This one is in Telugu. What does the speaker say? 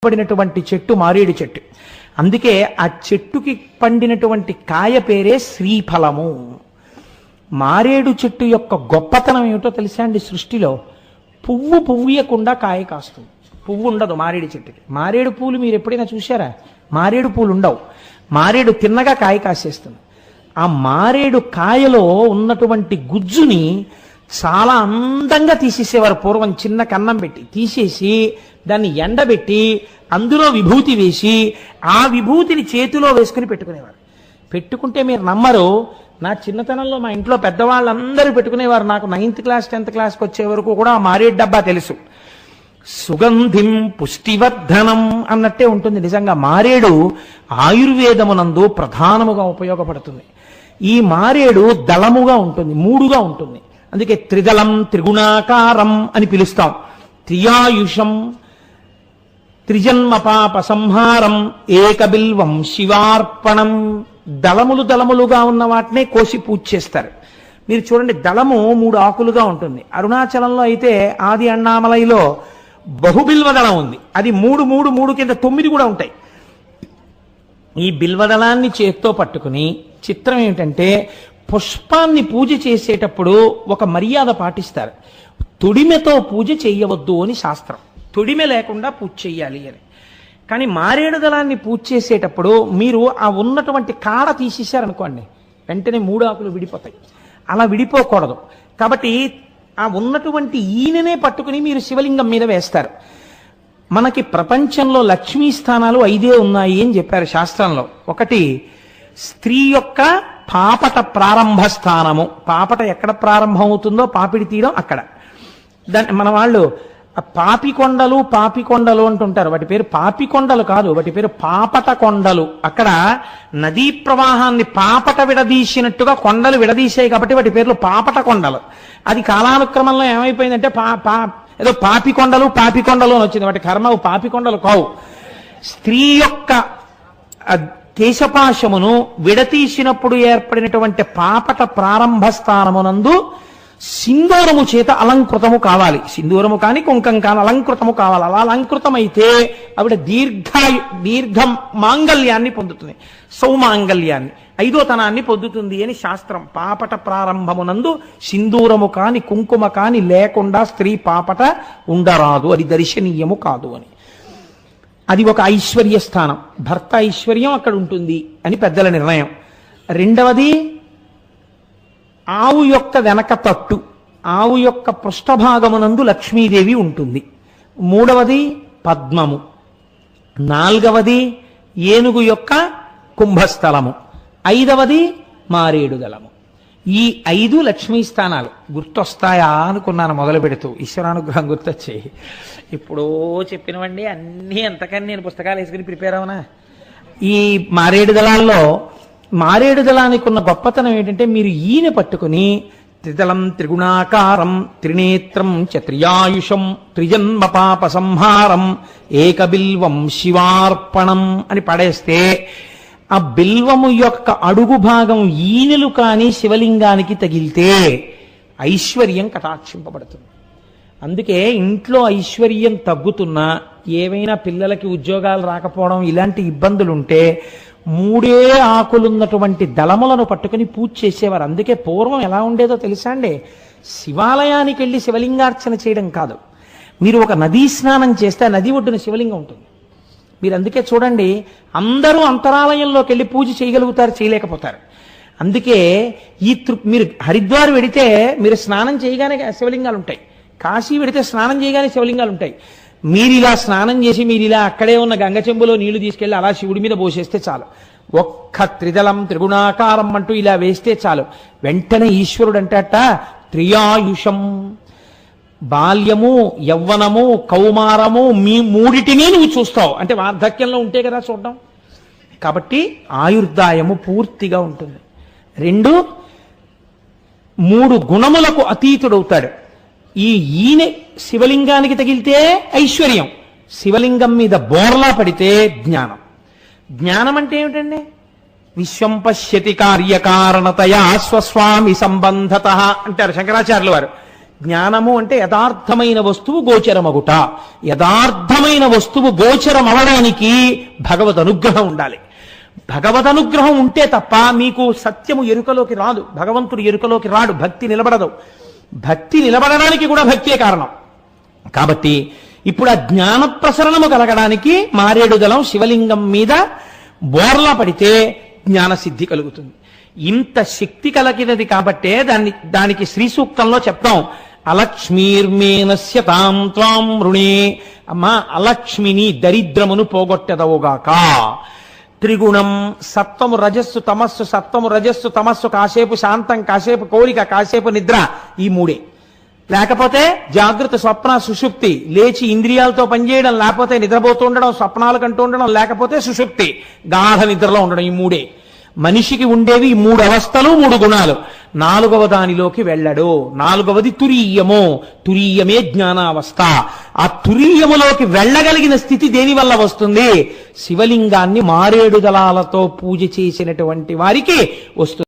ఏర్పడినటువంటి చెట్టు మారేడు చెట్టు. అందుకే ఆ చెట్టుకి పండినటువంటి కాయ పేరే శ్రీఫలము. మారేడు చెట్టు యొక్క గొప్పతనం ఏమిటో తెలుసా అండి? సృష్టిలో పువ్వు పువ్వుయకుండా కాయ కాస్తుంది. పువ్వు ఉండదు మారేడు చెట్టుకి. మారేడు పూలు మీరు ఎప్పుడైనా చూసారా? మారేడు పూలు ఉండవు. మారేడు తిన్నగా కాయ కాసేస్తుంది. ఆ మారేడు కాయలో ఉన్నటువంటి గుజ్జుని చాలా అందంగా తీసేసేవారు పూర్వం. చిన్న కన్నం పెట్టి తీసేసి దాన్ని ఎండబెట్టి అందులో విభూతి వేసి ఆ విభూతిని చేతిలో వేసుకుని పెట్టుకునేవారు. పెట్టుకుంటే మీరు నమ్మరు, నా చిన్నతనంలో మా ఇంట్లో పెద్దవాళ్ళందరూ పెట్టుకునేవారు. నాకు 9th క్లాస్ 10th క్లాస్కి వచ్చే వరకు కూడా ఆ మారేడు డబ్బా తెలుసు. సుగంధిం పుష్టివర్ధనం అన్నట్టే ఉంటుంది. నిజంగా మారేడు ఆయుర్వేదమునందు ప్రధానముగా ఉపయోగపడుతుంది. ఈ మారేడు దళముగా ఉంటుంది, మూడుగా ఉంటుంది. అందుకే త్రిదళం త్రిగుణాకారం అని పిలుస్తాం. త్రియాయుషం త్రిజన్మ పాప సంహారం ఏకబిల్వం శివార్పణం. దళములు దళములుగా ఉన్న వాటినే కోసి పూజ చేస్తారు. మీరు చూడండి, దళము 3 ఆకులుగా ఉంటుంది. అరుణాచలంలో అయితే ఆది అన్నామలైలో బహుబిల్వదళం ఉంది. అది 3 కింద 9 కూడా ఉంటాయి. ఈ బిల్వదళాన్ని చేత్తో పట్టుకుని, చిత్రం ఏమిటంటే పుష్పాన్ని పూజ చేసేటప్పుడు ఒక మర్యాద పాటిస్తారు. తొడిమెతో పూజ చేయవద్దు అని శాస్త్రం. తొడిమె లేకుండా పూజ చెయ్యాలి అని. కానీ మారేడు దళాన్ని పూజ చేసేటప్పుడు మీరు ఆ ఉన్నటువంటి కాడ తీసేశారనుకోండి, వెంటనే 3 ఆకులు విడిపోతాయి. అలా విడిపోకూడదు. కాబట్టి ఆ ఉన్నటువంటి ఈయననే పట్టుకుని మీరు శివలింగం మీద వేస్తారు. మనకి ప్రపంచంలో లక్ష్మీ స్థానాలు 5 ఉన్నాయి అని చెప్పారు శాస్త్రంలో. ఒకటి స్త్రీ యొక్క పాపట ప్రారంభ స్థానము. పాపట ఎక్కడ ప్రారంభం అవుతుందో పాపిడి తీయడం అక్కడ. దాన్ని మన వాళ్ళు పాపికొండలు అంటుంటారు. వాటి పేరు పాపికొండలు కాదు, వాటి పేరు పాపట కొండలు. అక్కడ నదీ ప్రవాహాన్ని పాపట విడదీసినట్టుగా కొండలు విడదీసాయి కాబట్టి వాటి పేర్లు పాపట కొండలు. అది కాలానుక్రమంలో ఏమైపోయిందంటే ఏదో పాపికొండలు అని వచ్చింది. వాటి కర్మవు పాపికొండలు కావు. స్త్రీ యొక్క కేశపాశమును విడతీసినప్పుడు ఏర్పడినటువంటి పాపట ప్రారంభ స్థానమునందు సింధూరము చేత అలంకృతము కావాలి. సింధూరము కాని కుంకం కాని అలంకృతము కావాలి. అలా అలంకృతమైతే ఆవిడ దీర్ఘ మాంగళ్యాన్ని పొందుతుంది, సౌమాంగళ్యాన్ని, 5వ తనాన్ని పొందుతుంది అని శాస్త్రం. పాపట ప్రారంభమునందు సింధూరము కాని కుంకుమ కాని లేకుండా స్త్రీ పాపట ఉండరాదు, అది దర్శనీయము కాదు అని. అది ఒక ఐశ్వర్య స్థానం. భర్త ఐశ్వర్యం అక్కడ ఉంటుంది అని పెద్దల నిర్ణయం. రెండవది ఆవు యొక్క వెనక తట్టు, ఆవు యొక్క పృష్ఠభాగమునందు లక్ష్మీదేవి ఉంటుంది. మూడవది పద్మము. నాలుగవది ఏనుగు యొక్క కుంభస్థలము. 5వది మారేడు దళము. ఈ 5 లక్ష్మీ స్థానాలు గుర్తొస్తాయా అనుకున్నాను మొదలు పెడుతూ. ఈశ్వరానుగ్రహం గుర్తొచ్చాయి. ఇప్పుడో చెప్పినవండి అన్నీ. అంతకని నేను పుస్తకాలు వేసుకుని ప్రిపేర్ అవనా? ఈ మారేడు దళాల్లో మారేడు దళానికి ఉన్న గొప్పతనం ఏంటంటే మీరు ఈయన పట్టుకుని త్రిదళం త్రిగుణాకారం త్రినేత్రం త్రియాయుషం త్రిజన్మ పాప సంహారం ఏకబిల్వం శివార్పణం అని పడేస్తే ఆ బిల్వము యొక్క అడుగు భాగం ఈనెలు కాని శివలింగానికి తగిలితే ఐశ్వర్యం కటాక్షింపబడుతుంది. అందుకే ఇంట్లో ఐశ్వర్యం తగ్గుతున్నా, ఏవైనా పిల్లలకి ఉద్యోగాలు రాకపోవడం ఇలాంటి ఇబ్బందులుంటే 3 ఆకులున్నటువంటి దళములను పట్టుకుని పూజ చేసేవారు. అందుకే పూర్వం ఎలా ఉండేదో తెలుసా అండి? శివాలయానికి వెళ్ళి శివలింగార్చన చేయడం కాదు. మీరు ఒక నదీ స్నానం చేస్తే నది ఒడ్డున శివలింగం ఉంటుంది. మీరు అందుకే చూడండి, అందరూ అంతరాలయంలోకి వెళ్ళి పూజ చేయగలుగుతారు, చేయలేకపోతారు. అందుకే మీరు హరిద్వార్ వెడితే మీరు స్నానం చేయగానే శివలింగాలు ఉంటాయి. కాశీ వెడితే స్నానం చేయగానే శివలింగాలు ఉంటాయి. మీరు ఇలా స్నానం చేసి మీరు ఇలా అక్కడే ఉన్న గంగ చెంబులో నీళ్లు తీసుకెళ్లి అలా శివుడి మీద పోసేస్తే చాలు. ఒక్క త్రిదళం త్రిగుణాకారం అంటూ ఇలా వేస్తే చాలు. వెంటనే ఈశ్వరుడు అంటట త్రియాయుషం. బాల్యము, యవ్వనము, కౌమారము మీ 3టిని నువ్వు చూస్తావు. అంటే వార్ధక్యంలో ఉంటే కదా చూడడం. కాబట్టి ఆయుర్దాయము పూర్తిగా ఉంటుంది. 2 3 గుణములకు అతీతుడవుతాడు. ఈయన శివలింగానికి తగిలితే ఐశ్వర్యం, శివలింగం మీద బోర్లా పడితే జ్ఞానం. జ్ఞానం అంటే ఏమిటండి? విశ్వం పశ్యతి కార్యకారణతయా స్వస్వామి సంబంధత అంటారు శంకరాచార్యుల వారు. జ్ఞానము అంటే యథార్థమైన వస్తువు గోచరమగుట. యథార్థమైన వస్తువు గోచరం అవడానికి భగవద్ అనుగ్రహం ఉండాలి. భగవద్ అనుగ్రహం ఉంటే తప్ప మీకు సత్యము ఎరుకలోకి రాదు, భగవంతుడు ఎరుకలోకి రాడు, భక్తి నిలబడదు. భక్తి నిలబడడానికి కూడా భక్తే కారణం. కాబట్టి ఇప్పుడు ఆ జ్ఞాన ప్రసరణము కలగడానికి మారేడు దళం శివలింగం మీద బోర్లా పడితే జ్ఞానసిద్ధి కలుగుతుంది. ఇంత శక్తి కలిగినది కాబట్టే దానికి శ్రీ సూక్తంలో చెప్తాం, అలక్ష్మీర్మేనస్య తాం త్వాం రుణే. అమ్మా, అలక్ష్మిని దరిద్రమును పోగొట్టెదవుగాక. త్రిగుణం, సత్వము రజస్సు తమస్సు, సత్వము రజస్సు తమస్సు, కాసేపు శాంతం, కాసేపు కోరిక, కాసేపు నిద్ర, ఈ మూడే. లేకపోతే జాగృత స్వప్న సుషుప్తి, లేచి ఇంద్రియాలతో పనిచేయడం, లేకపోతే నిద్రపోతుండడం, స్వప్నాలు కంటూ ఉండడం, లేకపోతే సుషుప్తి, గాఢ నిద్రలో ఉండడం, ఈ మూడే. మనిషికి ఉండేవి 3 అవస్థలు, 3 గుణాలు. 4వ దానిలోకి వెళ్ళడు. 4వది తురీయము. తురీయమే జ్ఞానావస్థ. ఆ తురీయములోకి వెళ్ళగలిగిన స్థితి దేని వల్ల వస్తుంది? శివలింగాన్ని మారేడు దళాలతో పూజ చేసినటువంటి వారికి వస్తుంది.